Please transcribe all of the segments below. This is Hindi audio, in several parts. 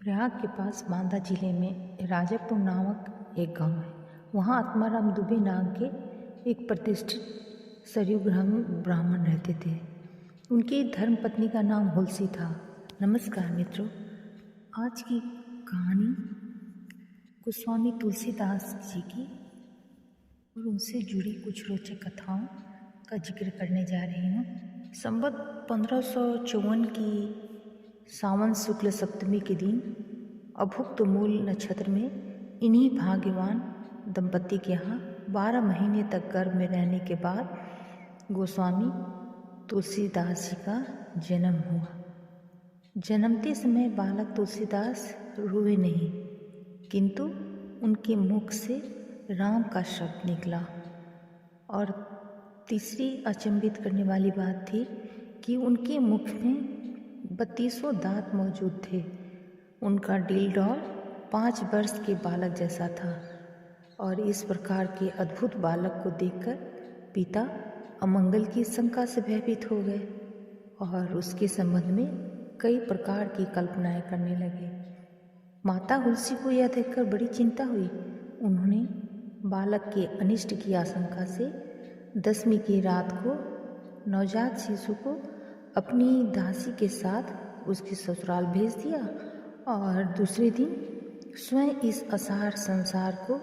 प्रयाग के पास बांदा जिले में राजापुर नामक एक गांव है। वहाँ आत्माराम दुबे नाम के एक प्रतिष्ठित सरयू ब्राह्मण रहते थे। उनकी धर्मपत्नी का नाम हुलसी था। नमस्कार मित्रों, आज की कहानी गोस्वामी तुलसीदास जी की और उनसे जुड़ी कुछ रोचक कथाओं का जिक्र करने जा रही हूँ। संवत 1554 की सावन शुक्ल सप्तमी के दिन अभुक्त मूल नक्षत्र में इन्हीं भाग्यवान दंपति के यहाँ 12 महीने तक गर्भ में रहने के बाद गोस्वामी तुलसीदास जी का जन्म हुआ। जन्मते समय बालक तुलसीदास रोए नहीं, किंतु उनके मुख से राम का शब्द निकला। और तीसरी अचंभित करने वाली बात थी कि उनके मुख में 32 दांत मौजूद थे। उनका डीलडौल 5 वर्ष के बालक जैसा था। और इस प्रकार के अद्भुत बालक को देखकर पिता अमंगल की शंका से भयभीत हो गए और उसके संबंध में कई प्रकार की कल्पनाएं करने लगे। माता हुलसी को यह देखकर बड़ी चिंता हुई। उन्होंने बालक के अनिष्ट की आशंका से 10वीं की रात को नवजात शिशु को अपनी दासी के साथ उसके ससुराल भेज दिया और दूसरे दिन स्वयं इस असार संसार को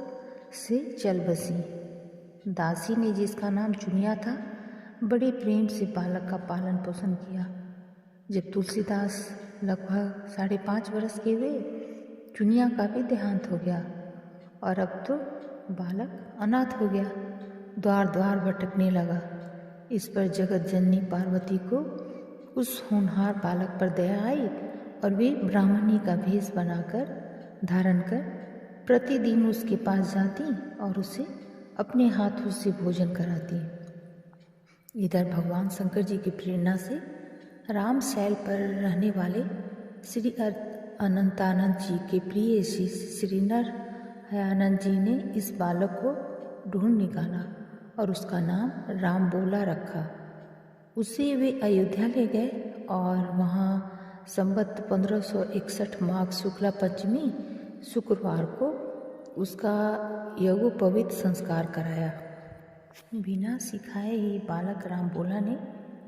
से चल बसी। दासी ने, जिसका नाम चुनिया था, बड़े प्रेम से बालक का पालन पोषण किया। जब तुलसीदास लगभग 5.5 वर्ष के हुए, चुनिया का भी देहांत हो गया और अब तो बालक अनाथ हो गया, द्वार द्वार भटकने लगा। इस पर जगत जननी पार्वती को उस होनहार बालक पर दया आई और वे ब्राह्मणी का भेष बनाकर धारण कर प्रतिदिन उसके पास जाती और उसे अपने हाथों से भोजन कराती। इधर भगवान शंकर जी की प्रेरणा से राम शैल पर रहने वाले श्री अनंतानंद जी के प्रिय शिष्य श्री नरहयानंद जी ने इस बालक को ढूंढ निकाला और उसका नाम राम बोला रखा। उसे वे अयोध्या ले गए और वहाँ संवत 1561 माघ शुक्ला पंचमी शुक्रवार को उसका यज्ञोपवीत संस्कार कराया। बिना सिखाए ही बालक राम बोला ने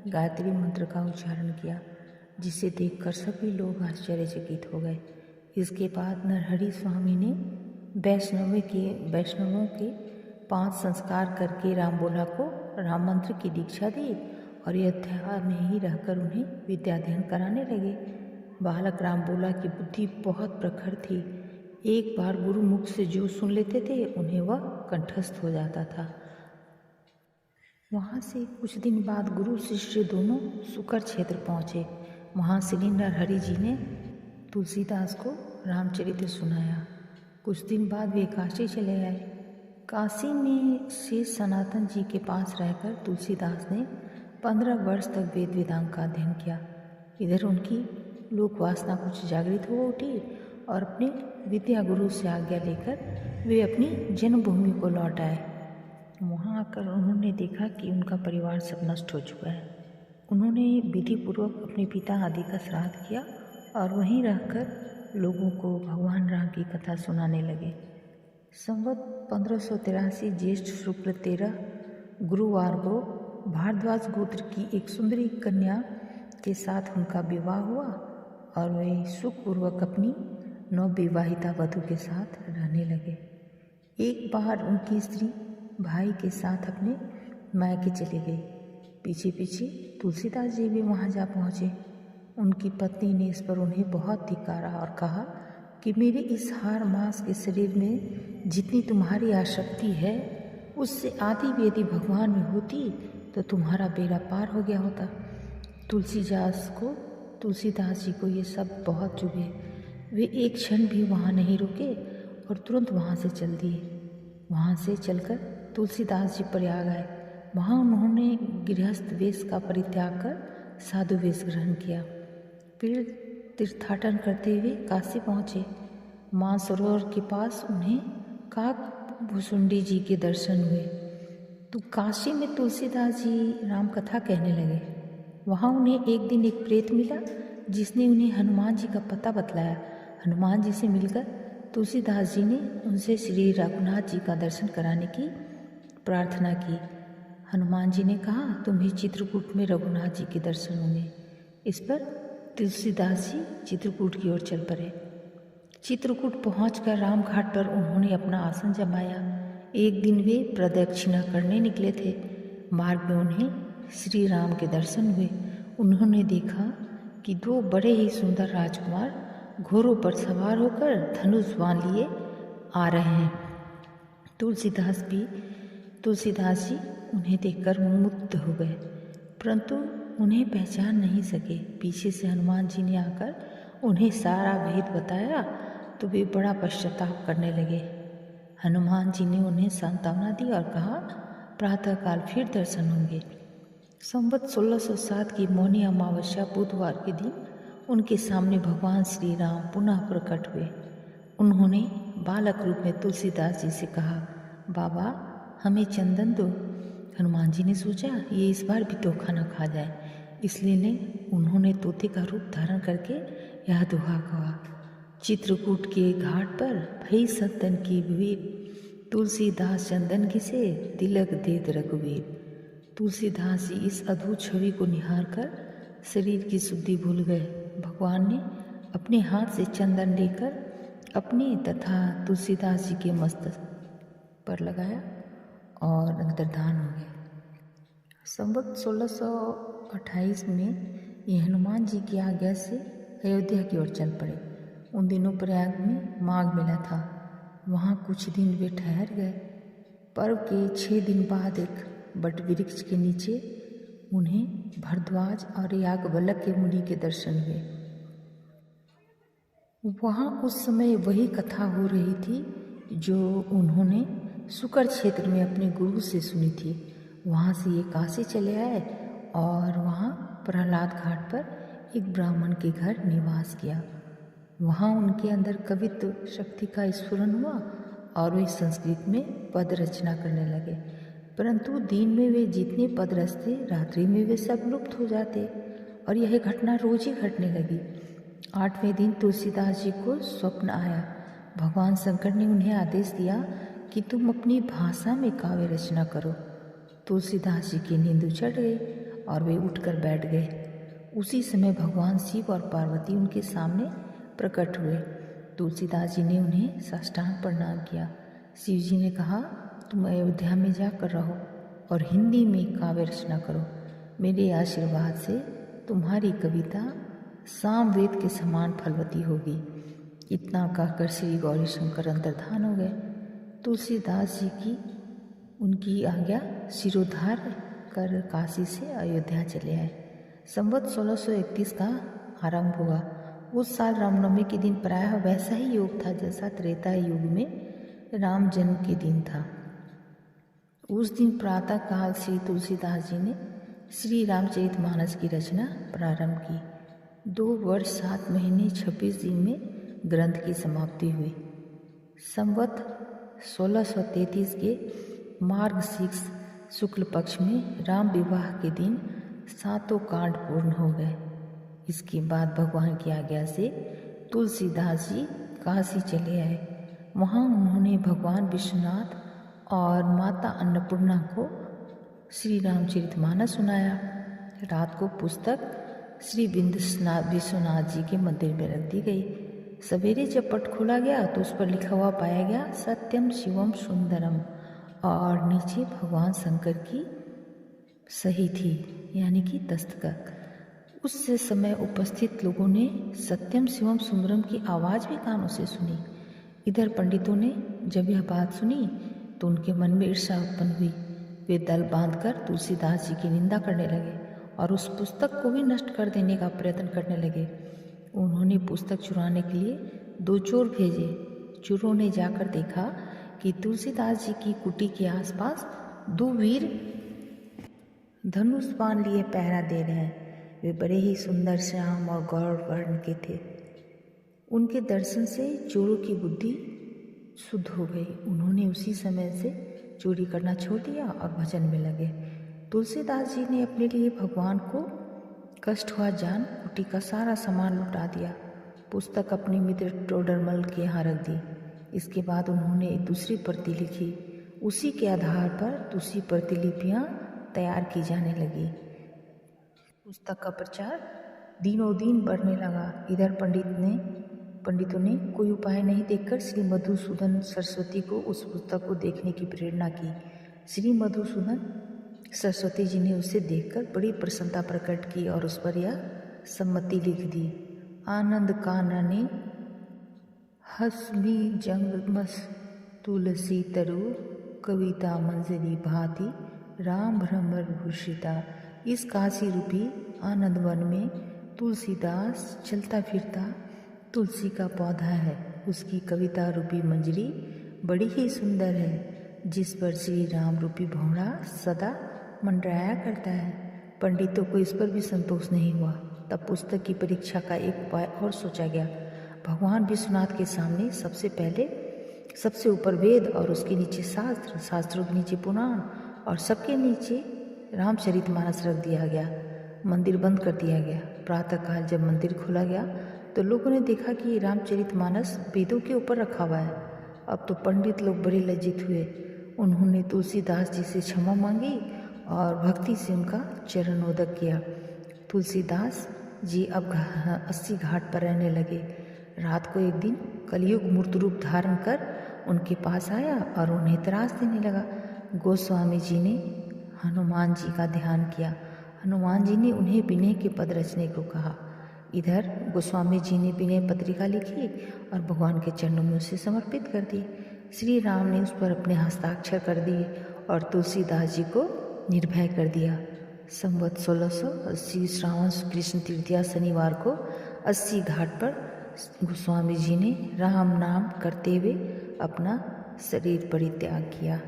गायत्री मंत्र का उच्चारण किया, जिसे देखकर सभी लोग आश्चर्यचकित हो गए। इसके बाद नरहरि स्वामी ने वैष्णवों के 5 संस्कार करके राम बोला को राम मंत्र की दीक्षा दी और अयोध्या में ही रहकर उन्हें विद्याध्ययन कराने लगे। बालक राम बोला की बुद्धि बहुत प्रखर थी। एक बार गुरु मुख से जो सुन लेते थे उन्हें वह कंठस्थ हो जाता था। वहाँ से कुछ दिन बाद गुरु शिष्य दोनों सुकर क्षेत्र पहुँचे। वहाँ श्री नरहरि जी ने तुलसीदास को रामचरित्र सुनाया। कुछ दिन बाद वे काशी चले आए। काशी में शेष सनातन जी के पास रहकर तुलसीदास ने 15 वर्ष तक वेद वेदांग का अध्ययन किया। इधर उनकी लोक वासना कुछ जागृत हो उठी और अपने विद्या गुरु से आज्ञा लेकर वे अपनी जन्मभूमि को लौट आए। वहाँ आकर उन्होंने देखा कि उनका परिवार सब नष्ट हो चुका है। उन्होंने विधिपूर्वक अपने पिता आदि का श्राद्ध किया और वहीं रहकर लोगों को भगवान राम की कथा सुनाने लगे। संवत 1583 ज्येष्ठ शुक्ल 13 गुरुवार को भारद्वाज गोत्र की एक सुंदरी कन्या के साथ उनका विवाह हुआ और वे सुखपूर्वक अपनी नवविवाहिता वधू के साथ रहने लगे। एक बार उनकी स्त्री भाई के साथ अपने मायके चली गई। पीछे पीछे तुलसीदास जी भी वहाँ जा पहुँचे। उनकी पत्नी ने इस पर उन्हें बहुत धिक्कारा और कहा कि मेरे इस हार मांस के शरीर में जितनी तुम्हारी आसक्ति है, उससे आदि भी यदि भगवान में होती तो तुम्हारा बेड़ा पार हो गया होता। तुलसीदास जी को ये सब बहुत चुभे। वे एक क्षण भी वहाँ नहीं रुके और तुरंत वहाँ से चल दिए। वहाँ से चलकर तुलसीदास जी प्रयाग आए। वहाँ उन्होंने गृहस्थ वेश का परित्याग कर साधु वेश ग्रहण किया। फिर तीर्थाटन करते हुए काशी पहुँचे। मानसरोवर के पास उन्हें काकभुसुंडी जी के दर्शन हुए तो काशी में तुलसीदास जी राम कथा कहने लगे। वहाँ उन्हें एक दिन एक प्रेत मिला जिसने उन्हें हनुमान जी का पता बतलाया हनुमान जी से मिलकर तुलसीदास जी ने उनसे श्री रघुनाथ जी का दर्शन कराने की प्रार्थना की। हनुमान जी ने कहा, तुम्हें चित्रकूट में रघुनाथ जी के दर्शन होंगे। इस पर तुलसीदास जी चित्रकूट की ओर चल पड़े। चित्रकूट पहुंचकर रामघाट पर उन्होंने अपना आसन जमाया। एक दिन वे प्रदक्षिणा करने निकले थे। मार्ग में उन्हें श्री राम के दर्शन हुए। उन्होंने देखा कि दो बड़े ही सुंदर राजकुमार घोड़ों पर सवार होकर धनुष बाण लिए आ रहे हैं। तुलसीदास जी उन्हें देखकर मुग्ध हो गए, परंतु उन्हें पहचान नहीं सके। पीछे से हनुमान जी ने आकर उन्हें सारा भेद बताया तो वे बड़ा पश्चाताप करने लगे। हनुमान जी ने उन्हें सांत्वना दी और कहा, प्रातःकाल फिर दर्शन होंगे। संवत 1607 की मौनी अमावस्या बुधवार के दिन उनके सामने भगवान श्री राम पुनः प्रकट हुए। उन्होंने बालक रूप में तुलसीदास जी से कहा, बाबा हमें चंदन दो। हनुमान जी ने सोचा ये इस बार भी धोखा न खा जाए, इसलिए उन्होंने तोते का रूप धारण करके यह दोहा कहा, चित्रकूट के घाट पर भई संतन की विवेक, तुलसीदास चंदन घिसे तिलक देत रघुवीर। तुलसीदास जी इस अद्भुत छवि को निहार कर शरीर की शुद्धि भूल गए। भगवान ने अपने हाथ से चंदन लेकर अपने तथा तुलसीदास जी के मस्तक पर लगाया और अंतर्धान हो गए। संवत 1628 में ये हनुमान जी की आज्ञा से अयोध्या की ओर चल पड़े। उन दिनों प्रयाग में माघ मेला था। वहाँ कुछ दिन वे ठहर गए। पर्व के 6 दिन बाद एक बट वृक्ष के नीचे उन्हें भरद्वाज और याज्ञवल्क्य के मुनि के दर्शन हुए। वहाँ उस समय वही कथा हो रही थी जो उन्होंने सुकर क्षेत्र में अपने गुरु से सुनी थी। वहाँ से ये काशी चले आए और वहाँ प्रहलाद घाट पर एक ब्राह्मण के घर निवास किया। वहाँ उनके अंदर कवित्व शक्ति का स्फुरन हुआ और वे संस्कृत में पद रचना करने लगे। परंतु दिन में वे जितने पद रचते, रात्रि में वे सब लुप्त हो जाते और यह घटना रोज ही घटने लगी। 8वें दिन तुलसीदास जी को स्वप्न आया। भगवान शंकर ने उन्हें आदेश दिया कि तुम अपनी भाषा में काव्य रचना करो। तुलसीदास जी की नींद चढ़ गई और वे उठकर बैठ गए। उसी समय भगवान शिव और पार्वती उनके सामने प्रकट हुए। तुलसीदास जी ने उन्हें साष्टांग प्रणाम किया। शिव जी ने कहा, तुम अयोध्या में जाकर रहो और हिंदी में काव्य रचना करो। मेरे आशीर्वाद से तुम्हारी कविता सामवेद के समान फलवती होगी। इतना कहकर श्री गौरी शंकर अंतर्धान हो गए। तुलसीदास जी की उनकी आज्ञा शिरोधार कर काशी से अयोध्या चले आए। संवत 1631 का आरंभ हुआ। उस साल रामनवमी के दिन प्रायः वैसा ही योग था जैसा त्रेता युग में राम जन्म के दिन था। उस दिन प्रातः काल श्री तुलसीदास जी ने श्री रामचरितमानस की रचना प्रारंभ की। 2 वर्ष 7 महीने 26 दिन में ग्रंथ की समाप्ति हुई। संवत 1633 के मार्गशीर्ष शुक्ल पक्ष में राम विवाह के दिन 7 कांड पूर्ण हो गए। इसके बाद भगवान की आज्ञा से तुलसीदास जी काशी चले आए। वहाँ उन्होंने भगवान विश्वनाथ और माता अन्नपूर्णा को श्री रामचरितमानस सुनाया। रात को पुस्तक श्री विश्वनाथ जी के मंदिर में रख दी गई। सवेरे जब पट खोला गया तो उस पर लिखा हुआ पाया गया, सत्यम शिवम सुंदरम, और नीचे भगवान शंकर की सही थी, यानी कि दस्तखत। उस समय उपस्थित लोगों ने सत्यम शिवम सुंदरम की आवाज़ भी कानों से सुनी। इधर पंडितों ने जब यह बात सुनी तो उनके मन में ईर्ष्या उत्पन्न हुई। वे दल बांधकर तुलसीदास जी की निंदा करने लगे और उस पुस्तक को भी नष्ट कर देने का प्रयत्न करने लगे। उन्होंने पुस्तक चुराने के लिए 2 चोर भेजे। चोरों ने जाकर देखा कि तुलसीदास जी की कुटी के आसपास 2 वीर धनुष बाण लिए पहरा दे रहे हैं। वे बड़े ही सुंदर श्याम और गौर वर्ण के थे। उनके दर्शन से चोरों की बुद्धि शुद्ध हो गई। उन्होंने उसी समय से चोरी करना छोड़ दिया और भजन में लगे। तुलसीदास जी ने अपने लिए भगवान को कष्ट हुआ जान कुटी का सारा सामान लुटा दिया। पुस्तक अपने मित्र टोडरमल के यहाँ रख दी। इसके बाद उन्होंने एक दूसरी प्रति लिखी। उसी के आधार पर दूसरी प्रतिलिपियाँ तैयार की जाने लगी। पुस्तक का प्रचार दिनों दिन बढ़ने लगा। इधर पंडितों ने कोई उपाय नहीं देखकर श्री मधुसूदन सरस्वती को उस पुस्तक को देखने की प्रेरणा की। श्री मधुसूदन सरस्वती जी ने उसे देखकर बड़ी प्रसन्नता प्रकट की और उस पर यह सम्मति लिख दी। आनंद कानने हसमी जंगमस तुलसी तरु कविता मंजरी भांति राम भ्रमर भूषिता। इस काशी रूपी आनंद वन में तुलसीदास चलता फिरता तुलसी का पौधा है। उसकी कविता रूपी मंजरी बड़ी ही सुंदर है, जिस पर श्री राम रूपी भौरा सदा मंडराया करता है। पंडितों को इस पर भी संतोष नहीं हुआ। तब पुस्तक की परीक्षा का एक उपाय और सोचा गया। भगवान विश्वनाथ के सामने सबसे ऊपर वेद और उसके नीचे शास्त्र, शास्त्रों के नीचे पुराण और सबके नीचे रामचरितमानस रख दिया गया। मंदिर बंद कर दिया गया। प्रातःकाल जब मंदिर खोला गया तो लोगों ने देखा कि रामचरितमानस वेदों के ऊपर रखा हुआ है। अब तो पंडित लोग बड़े लज्जित हुए। उन्होंने तुलसीदास जी से क्षमा मांगी और भक्ति से उनका चरणोदक किया। तुलसीदास जी अब 80 घाट पर रहने लगे। रात को एक दिन कलयुग मूर्त रूप धारण कर उनके पास आया और उन्हें त्रास देने लगा। गोस्वामी जी ने हनुमान जी का ध्यान किया। हनुमान जी ने उन्हें विनय के पद रचने को कहा। इधर गोस्वामी जी ने विनय पत्रिका लिखी और भगवान के चरणों में उसे समर्पित कर दी। श्री राम ने उस पर अपने हस्ताक्षर कर दिए और तुलसीदास जी को निर्भय कर दिया। संवत 1680 श्रावण कृष्ण तृतीया शनिवार को 80 घाट पर गोस्वामी जी ने राम नाम करते हुए अपना शरीर परित्याग किया।